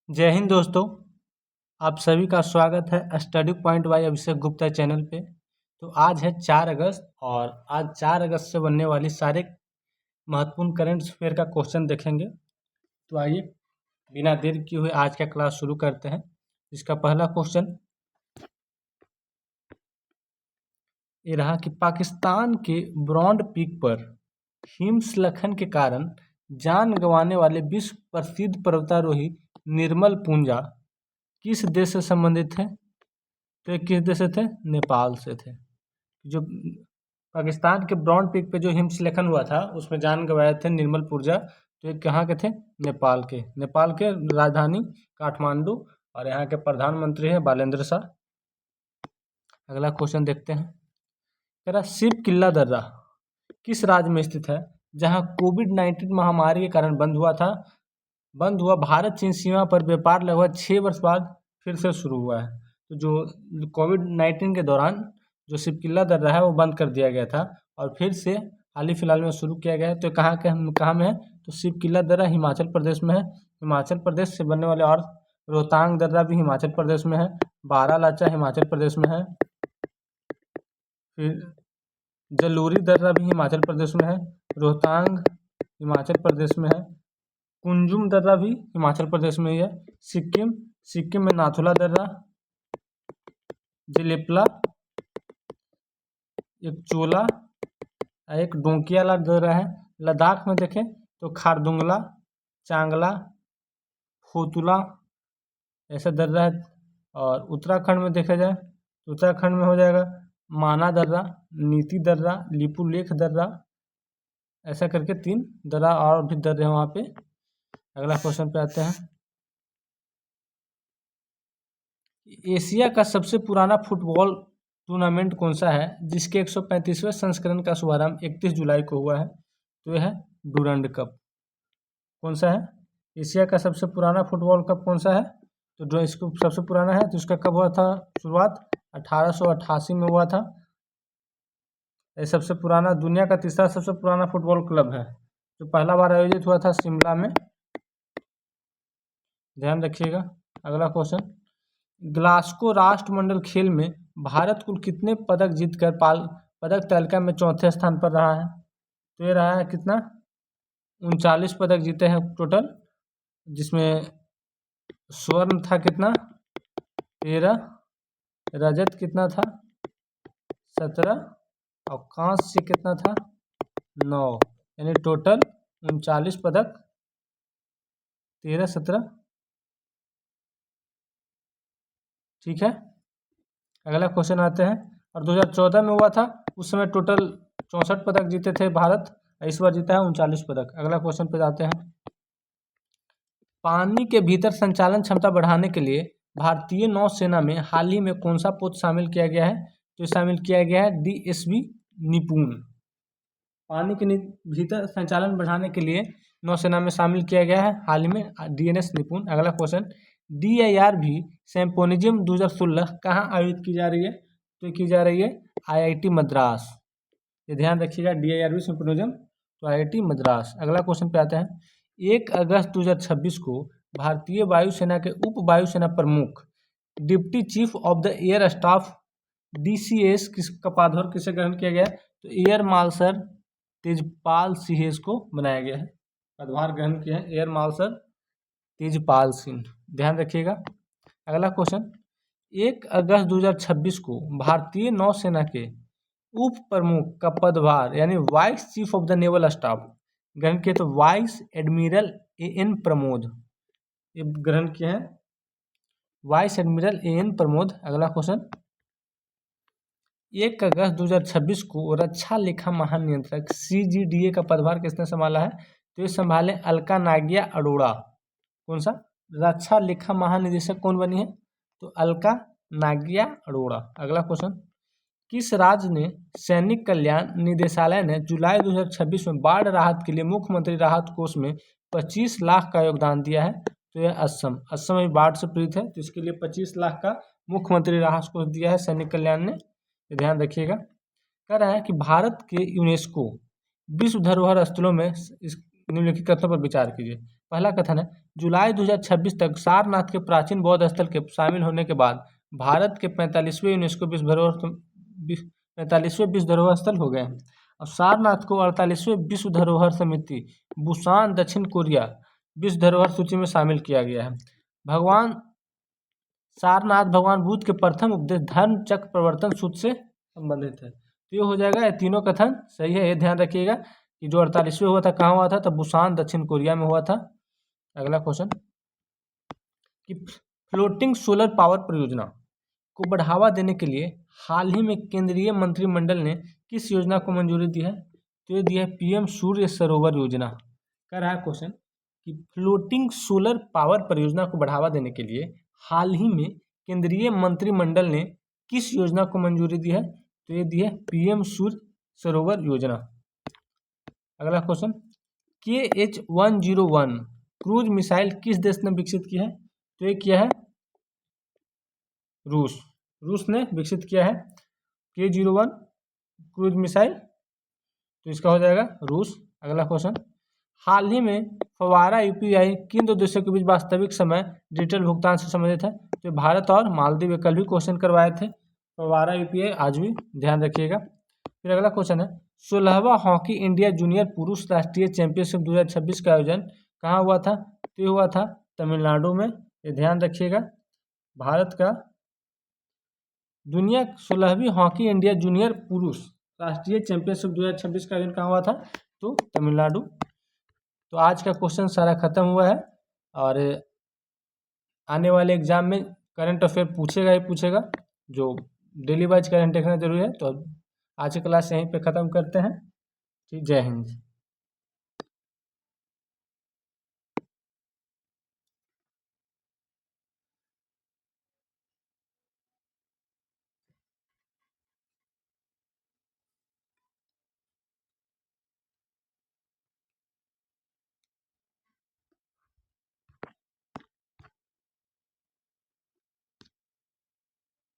जय हिंद दोस्तों। आप सभी का स्वागत है study point by Abhishek Gupta channel पे। तो आज है 4 अगस्त और आज 4 अगस्त से बनने वाली सारे महत्वपूर्ण करंट अफेयर का क्वेश्चन देखेंगे। तो आइए बिना देर किए हुए आज का क्लास शुरू करते हैं। इसका पहला क्वेश्चन ये रहा कि पाकिस्तान के ब्रॉन्ड पीक पर हिमस्खलन के कारण जान गंवाने वाले विश्व प्रसिद्ध पर्वतारोही निर्मल पूंजा किस देश से संबंधित थे? तो ये किस देश से थे? नेपाल से थे। जो पाकिस्तान के ब्रॉन्ड पीक पे जो हिमस्खलन हुआ था उसमें जान गंवाए थे निर्मल पूंजा। तो ये कहाँ के थे? नेपाल के। नेपाल के राजधानी काठमांडू और यहाँ के प्रधानमंत्री हैं बालेंद्र शाह। अगला क्वेश्चन देखते हैं। कह रहा शिव किला दर्रा किस राज्य में स्थित है जहाँ कोविड-19 महामारी के कारण बंद हुआ भारत चीन सीमा पर व्यापार लगभग 6 वर्ष बाद फिर से शुरू हुआ है। तो जो कोविड-19 के दौरान जो शिव किला दर्रा है वो बंद कर दिया गया था और फिर से हाल ही फिलहाल में शुरू किया गया है। तो कहाँ में है? तो शिव किला दर्रा हिमाचल प्रदेश में है। हिमाचल प्रदेश से बनने वाले और रोहतांग दर्रा भी हिमाचल प्रदेश में है। बारालाचा हिमाचल प्रदेश में है। फिर जलोरी दर्रा भी हिमाचल प्रदेश में है। रोहतांग हिमाचल प्रदेश में है। कुंजुम दर्रा भी हिमाचल प्रदेश में ही है। सिक्किम में नाथुला दर्रा, जेलेपला, एक चोला, एक डोंकियाला दर्रा है। लद्दाख में देखें तो खारदुंगला, चांगला, फोतुला ऐसा दर्रा है। और उत्तराखंड में देखा जाए तो उत्तराखंड में हो जाएगा माना दर्रा, नीति दर्रा, लिपुलेख दर्रा, ऐसा करके 3 दर्रा और भी दर्रे हैं वहाँ पे। अगला क्वेश्चन पे आते हैं। एशिया का सबसे पुराना फुटबॉल टूर्नामेंट कौन सा है जिसके 135वें संस्करण का शुभारंभ 31 जुलाई को हुआ है? तो यह है डूरंड कप। कौन सा है? एशिया का सबसे पुराना फुटबॉल कप कौन सा है? तो जो इसको सबसे पुराना है तो इसका कब हुआ था शुरुआत? 1888 में हुआ था। ये सबसे पुराना दुनिया का तीसरा सबसे पुराना फुटबॉल क्लब है जो पहला बार आयोजित हुआ था शिमला में। ध्यान रखिएगा। अगला क्वेश्चन, ग्लास्को राष्ट्रमंडल खेल में भारत कुल कितने पदक जीतकर पदक तालिका में चौथे स्थान पर रहा है? तो ये रहा है कितना? 39 पदक जीते हैं टोटल, जिसमें स्वर्ण था कितना? 13, रजत कितना था? 17 और कांस्य कितना था? 9, यानी टोटल 39 पदक, 13, 17। ठीक है। अगला क्वेश्चन आते हैं। और 2014 में हुआ था, उस समय टोटल 64 पदक जीते थे भारत, इस बार जीता है 39 पदक। अगला क्वेश्चन पे जाते हैं। पानी के भीतर संचालन क्षमता बढ़ाने के लिए भारतीय नौसेना में हाल ही में कौन सा पोत शामिल किया गया है? तो शामिल किया गया है DSV निपुण। पानी के भीतर संचालन बढ़ाने के लिए नौसेना में शामिल किया गया है हाल ही में DNS निपुण। अगला क्वेश्चन, DIRV सिम्पोजियम 2016 कहाँ आयोजित की जा रही है? तो की जा रही है IIT मद्रास। ये ध्यान रखिएगा, DIRV सिम्पोजियम तो IIT मद्रास। अगला क्वेश्चन पे आते हैं। 1 अगस्त 2026 को भारतीय वायुसेना के उप वायुसेना प्रमुख deputy chief of the air staff DCS का पदभार किसे ग्रहण किया गया? तो एयर मार्शल तेजपाल सिंह को बनाया गया है। पदभार ग्रहण किया है एयर मार्शल तेजपाल सिंह। ध्यान रखिएगा। अगला क्वेश्चन, 1 अगस्त 2026 को भारतीय नौसेना के उप प्रमुख का पदभार यानी vice chief of the naval staff ग्रहण किए तो वाइस एडमिरल AN प्रमोद ये ग्रहण किए हैं, वाइस एडमिरल AN प्रमोद। अगला क्वेश्चन, 1 अगस्त 2026 को रक्षा लेखा महानियंत्रक CGDA का पदभार किसने संभाला है? तो ये संभाले अलका नागिया अरोड़ा। कौन सा? रक्षा लेखा महानिदेशक कौन बनी है? तो अलका नागिया अरोड़ा। अगला क्वेश्चन, किस राज्य ने सैनिक कल्याण निदेशालय ने जुलाई 2026 में बाढ़ राहत के लिए मुख्यमंत्री राहत कोष में 25 लाख का योगदान दिया है? तो यह असम। असम में बाढ़ से पीड़ित है तो इसके लिए 25 लाख का मुख्यमंत्री राहत कोष दिया है सैनिक कल्याण ने। ध्यान रखिएगा। कह रहा है कि भारत के यूनेस्को विश्व धरोहर स्थलों में निम्नलिखित कथनों पर विचार कीजिए। पहला कथन है, जुलाई 2026 तक सारनाथ के प्राचीन बौद्ध स्थल के शामिल होने के बाद भारत के 45वें यूनेस्को विश्व धरोहर स्थल हो गए हैं। और सारनाथ को 48वें विश्व धरोहर समिति बुसान दक्षिण कोरिया विश्व धरोहर सूची में शामिल किया गया है। भगवान सारनाथ भगवान बुद्ध के प्रथम उपदेश धर्म चक्र प्रवर्तन सूत्र से संबंधित है। तो ये हो जाएगा, ये तीनों कथन सही है। ये ध्यान रखिएगा कि जो 48वें हुआ था कहाँ हुआ था, तो बुसान दक्षिण कोरिया में हुआ था। अगला क्वेश्चन कि फ्लोटिंग सोलर पावर परियोजना को बढ़ावा देने के लिए हाल ही में केंद्रीय मंत्रिमंडल ने किस योजना को मंजूरी दी है? तो ये दी है पीएम सूर्य सरोवर योजना। कर रहा है क्वेश्चन कि फ्लोटिंग सोलर पावर परियोजना को बढ़ावा देने के लिए हाल ही में केंद्रीय मंत्रिमंडल ने किस योजना को मंजूरी दी है? तो ये दी है पीएम सूर्य सरोवर योजना। अगला क्वेश्चन, KH-101 क्रूज मिसाइल किस देश ने विकसित की है? तो ये किया है रूस ने विकसित किया है K-01 क्रूज मिसाइल, तो इसका हो जाएगा रूस। अगला क्वेश्चन, हाल ही में फवारा यूपीआई किन दो देशों के बीच वास्तविक समय डिजिटल भुगतान से संबंधित है? तो भारत और मालदीव। कल भी क्वेश्चन करवाए थे फवारा यूपीआई, आज भी ध्यान रखिएगा। फिर अगला क्वेश्चन है, 16वां हॉकी इंडिया जूनियर पुरुष राष्ट्रीय चैंपियनशिप 2026 का आयोजन कहाँ हुआ था? तो ये हुआ था तमिलनाडु में। ये ध्यान रखिएगा। भारत का दुनिया 16वीं हॉकी इंडिया जूनियर पुरुष राष्ट्रीय चैंपियनशिप 2026 का आयोजन कहाँ हुआ था? तो तमिलनाडु। तो आज का क्वेश्चन सारा खत्म हुआ है और आने वाले एग्जाम में करंट अफेयर पूछेगा ही पूछेगा, जो डेली वाइज करंट देखना जरूरी है। तो आज की क्लास यहीं पे ख़त्म करते हैं। ठीक, जय हिंद।